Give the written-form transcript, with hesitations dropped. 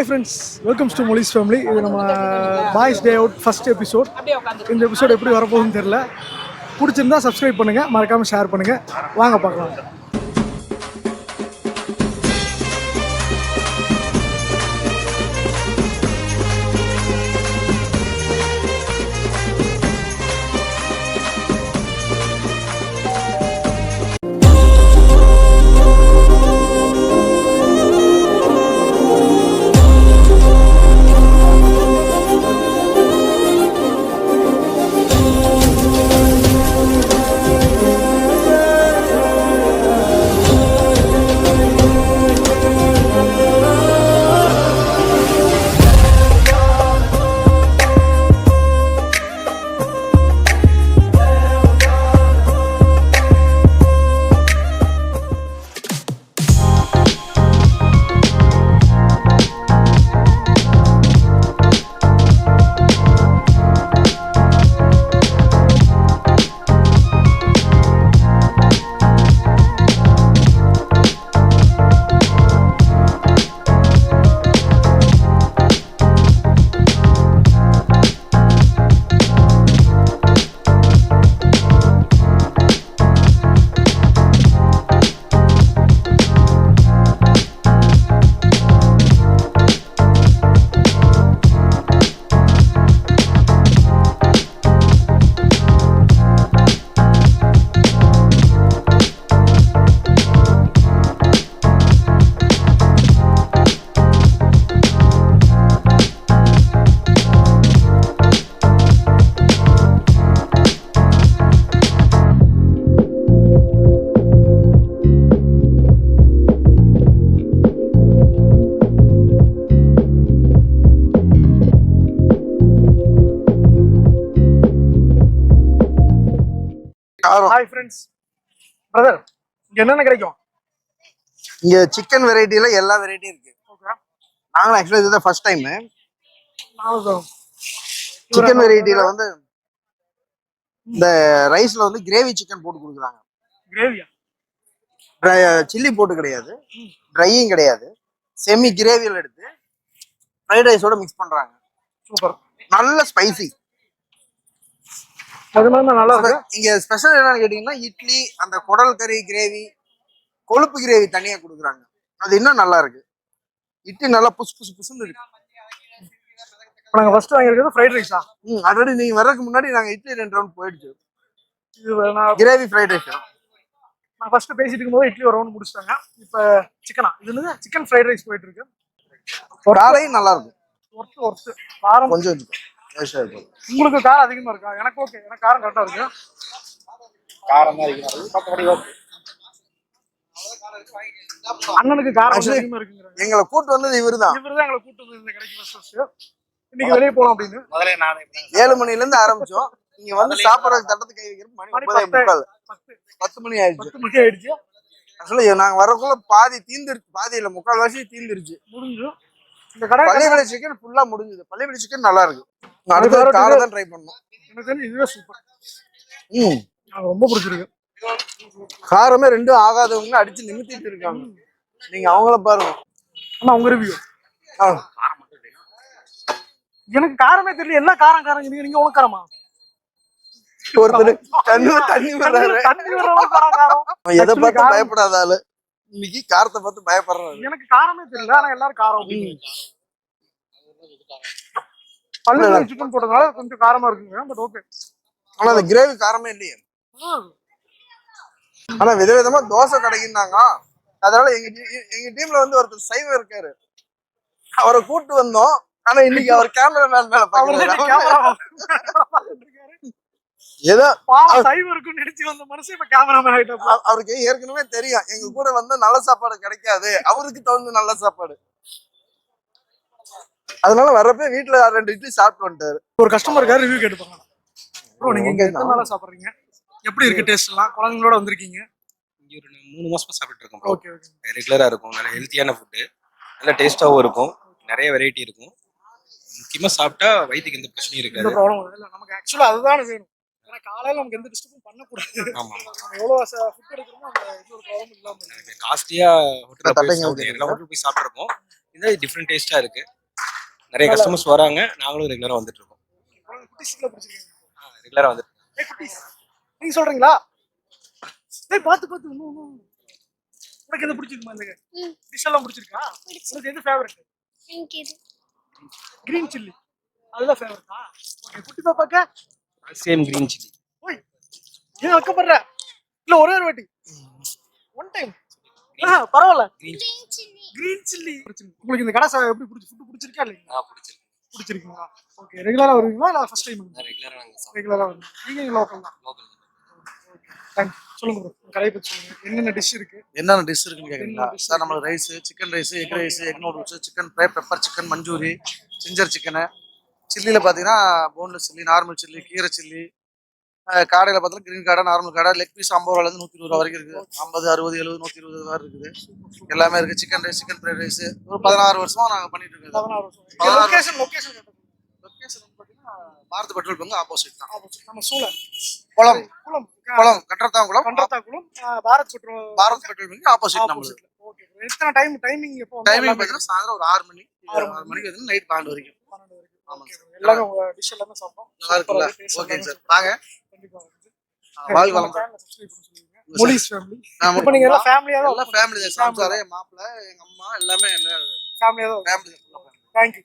Hi friends, welcome to Molly's Family. இது நம்ம boys day out first episode. இந்த episode எப்படி வரப்போகுதுன்னு தெரியல. பிடிச்சிருந்தா சப்ஸ்கிரைப் பண்ணுங்க, மறக்காம ஷேர் பண்ணுங்க. வாங்க பார்க்கலாம். Hi friends, brother, இங்க என்னென்ன கிடைக்கும்? இங்க சிக்கன் வெரைட்டில எல்லா வெரைட்டியும் இருக்கு. ஓகே. நாங்க ஆக்சுவலி இதுதான் ஃபர்ஸ்ட் டைம். நானும் சிக்கன் வெரைட்டில வந்து இந்த ரைஸ்ல வந்து கிரேவி சிக்கன் போட்டு கொடுக்குறாங்க. கிரேவியா? சில்லி போட்டு கிடையாது, ட்ரையும் கிடையாது, செமி கிரேவியில எடுத்து ஃப்ரைட் ரைஸோட மிக்ஸ் பண்றாங்க. சூப்பர். நல்ல ஸ்பைசி. அது மாதிரி நல்லா இருக்கு. இங்க ஸ்பெஷல் என்னன்னு கேட்டீங்கன்னா இட்லி, அந்த குடல் கறி கிரேவி, கொழுப்பு கிரேவி தனியா கொடுக்குறாங்க. அது இன்னும் நல்லா இருக்கு. இட்லி நல்லா புசு புசு புசுன்னு இருக்கு. நாங்க ஃபர்ஸ்ட் வாங்கிருக்கிறது ஃப்ரைட் ரைஸா? ஆல்ரெடி நீங்க வர்றதுக்கு முன்னாடி நாங்க இட்லி 2 ரவுண்ட் போயிடுச்சு. இது நான் கிரேவி ஃப்ரைட் ரைஸ். நான் ஃபர்ஸ்ட் பேசிட்டு இருக்கும்போது இட்லி ஒரு ரவுண்ட் முடிச்சிட்டாங்க. இப்போ சிக்கனா? இது என்னது? சிக்கன் ஃப்ரைட் ரைஸ் போயிட்டு இருக்கு. காலையும் நல்லா இருக்கும். ஒர்த்து காரம் கொஞ்சம் உங்களுக்கு காரம் அதிகமா இருக்கா? எனக்கு ஓகே, எனக்கு காரம் கரெக்டா இருக்கு. காரம் தான் இருக்கு. அண்ணனுக்கு காரம் அதிகமா இருக்குங்கறாங்க. எங்களை கூட்டி வந்தது இவர்தான் எங்களை கூட்டி வந்தது இந்த கடைக்கு ஃபர்ஸ்ட். இன்னைக்கு வெளிய போலாம் அப்படின்னு முதல்ல நானே 7 மணில இருந்து ஆரம்பிச்சோம். இங்க வந்து சாப்பிடுறதுக்கு தட்டத்து கை வைக்கிற மணி 10 மணி ஆயிடுச்சு. 10 மணி ஆயிடுச்சு. ஆக்சுவலி நாங்க வரக்குள்ள பாதி தீந்துருச்சு, பாதி இல்ல முக்கால்வாசி தீந்துருச்சு. முடிஞ்சு இந்த கடை பள்ளிப்படி சிக்கன் ஃபுல்லா முடிஞ்சது. பள்ளிப்படி சிக்கன் நல்லா இருக்கு. அடுத்த காரை தான் ட்ரை பண்ணோம். எனக்கு தெரிஞ்சு இதுவே சூப்பர். எனக்கு ரொம்ப பிடிச்சிருக்கு. காரமே ரெண்டும் ஆகாதவங்க அடிச்சு நிமித்திட்டு இருக்காங்க. நீங்க அவங்கள பாருங்க. ஆனா உங்க ரிவ்யூ. எனக்கு காரமே தெரியல. என்ன காரம் காரம் நீங்க உனக்கு காரமா? ஒருத்தர் தண்ணி வர்றவங்க காரம். எதை பார்த்து பயப்படாத ஆளு. இன்னைக்கு காரத்தை பார்த்து பயப்படுறாரு. எனக்கு காரமே தெரியல, ஆனா எல்லாரும் காரம். பள்ளிப்படி சிக்கன் போட்டதுனால கொஞ்சம் காரமா இருக்குங்க. But okay. ஆனா அந்த கிரேவி காரமே இல்லையே. ஆனா விதவிதமா தோசை கிடைக்குன்னாங்க. அதனால எங்க டீம்ல வந்து ஒருத்தர் சைவம் இருக்காரு. அவரை கூட்டு வந்தோம். ஆனா இன்னைக்கு அவர் கேமராமேன் மேல ஏதோ சைவம் இருக்குன்னு நினைச்சு வந்த மனுஷன் இப்ப கேமராமேன் ஆயிட்டா. அவருக்கு ஏற்கனவே தெரியும் எங்க கூட வந்து நல்ல சாப்பாடு கிடைக்காது, அவருக்கு தகுந்த நல்ல சாப்பாடு. அதனால வர்றப்ப வீட்டுல 2 இட்லி சாப்பிட்டு வந்துட்டாரு. ஒரு கஸ்டமருக்காக ரிவ்யூ கேட்டுப்பாங்க. ப்ரோ நீங்க இங்க எத்தனை நாளா சாப்பிடுறீங்க? எப்படி இருக்கு டேஸ்ட் எல்லாம்? குழந்தைங்களோட வந்திருக்கீங்க. இங்க ஒரு 3 மாசமா சாப்பிட்டு இருக்கோம் ப்ரோ. ஓகே. ரெகுலரா இருக்கும். நல்ல ஹெல்த்தியான ஃபுட். நல்ல டேஸ்டாவும் இருக்கும். நிறைய வெரைட்டி இருக்கும். முக்கியமா சாப்பிட்டா வயிற்றுக்கு எந்த பிரச்சனையும் இருக்காது. எந்த ப்ராப்ளம் இல்ல. நமக்கு ஆக்சுவலா அதுதான் வேணும். ஏன்னா காலையில நமக்கு எந்த டிஸ்டர்பும் பண்ணக்கூடாது. ஆமா. எவ்வளவு ஃபுட் எடுக்கிறோமோ அந்த எந்த ஒரு ப்ராப்ளமும் இல்லாம. காஸ்ட்லியா ஹோட்டல்ல போய் சாப்பிட்டு போய் சாப்பிட்டுருக்கோம். இது டிஃப்ரெண்ட் டேஸ்டா இருக்கு. நிறைய கஸ்டமர்ஸ் வராங்க, நாங்களும் ரெகுலரா வந்துட்டு இருக்கோம். குட்டீஸ்ல பிடிச்சிருக்கீங்க. ரெகுலரா வந்துட்டு ஏய் குட்டீஸ், நீங்க சொல்றீங்களா? ஏய் பாத்து இன்னும் உனக்கு எது பிடிச்சிருக்குமா? இந்த டிஷ் எல்லாம் பிடிச்சிருக்கா? உனக்கு எது ஃபேவரட்? எனக்கு இது கிரீன் சில்லி அதுதான் ஃபேவரட்டா? ஓகே. குட்டி பாப்பாக்கு சேம் கிரீன் சில்லி. ஓய் ஏன் அக்கப்படுற? இல்ல ஒரே ஒரு வாட்டி ஒன் டைம் பரவாயில்ல. கிரீன் சில்லி கிரீன் சில்லி உங்களுக்கு இந்த கடை எப்படி ஃபுட் பிடிச்சிருக்கா இல்லையா? பிடிச்சிருக்கு. பிடிச்சிருக்கீங்களா? ஓகே. ரெகுலரா வருவீங்களா இல்ல ஃபர்ஸ்ட் டைம்? ரெகுலரா நாங்க ரெகுலரா வருவீங்க. நீங்க லோக்கல் தான். லோக்கல். Thank you. சொல்லுங்க ப்ரோ, கடையை பத்தி சொல்லுங்க. என்னென்ன டிஷ் இருக்கு? என்னென்ன டிஷ் இருக்குன்னு கேக்குறீங்களா சார்? நம்மளுக்கு rice, chicken rice, egg rice, egg noodles, chicken fry, pepper chicken, மஞ்சூரி, ஜிஞ்சர் சிக்கனு. சில்லியில் பார்த்தீங்கன்னா போன்லெஸ் சில்லி, நார்மல் சில்லி, கீரை சில்லி. காடையில் பார்த்தீங்கன்னா கிரீன் காடை, நார்மல் காடை, லெக் பீஸ் 50 ரூபாலேருந்து 120 ரூபா வரைக்கும் இருக்குது. 50, 60, 70, 120 ரூபா இருக்குது. எல்லாமே இருக்குது. Chicken rice, chicken fried rice ஒரு 16 வருஷமா நாங்கள் பண்ணிட்டு இருக்கோம். 16 வருஷம். லொகேஷன் லொகேஷன் பார்த்தீங்கன்னா பாரத் பெட்ரோல் பங்க் ஆப்போசிட் தான். நம்ம சூழல் குளம் குளம் குளம் கட்டர்தாங்குளம் கண்டத்தாக்குளம் Bharat petrol Bharat petrol bunk opposite நம்மளுக்கு. ஓகே. எத்தனை டைமிங் எப்போ? டைமிங் பார்த்தீங்கன்னா சாயந்தரம் ஒரு 6 மணி 6 மணிக்கு வந்து நைட் 12 வரைக்கும். 12 வரைக்கும். ஆமாங்க சார். எல்லாமே உங்க டிஷ் எல்லாமே சாப்பிட்டோம். நல்லா இருக்குல்ல? ஓகே சார், வாங்க. கண்டிப்பா வந்து வாழ்க வளம். மொலிஸ் ஃபேமிலி. இப்போ நீங்க எல்லாம் ஃபேமிலியா தான்? எல்லாம் ஃபேமிலி தான். சாம்சாரே, மாப்பிள்ளை, எங்க அம்மா எல்லாமே ஃபேமிலியா தான். ஃபேமிலி. Thank you.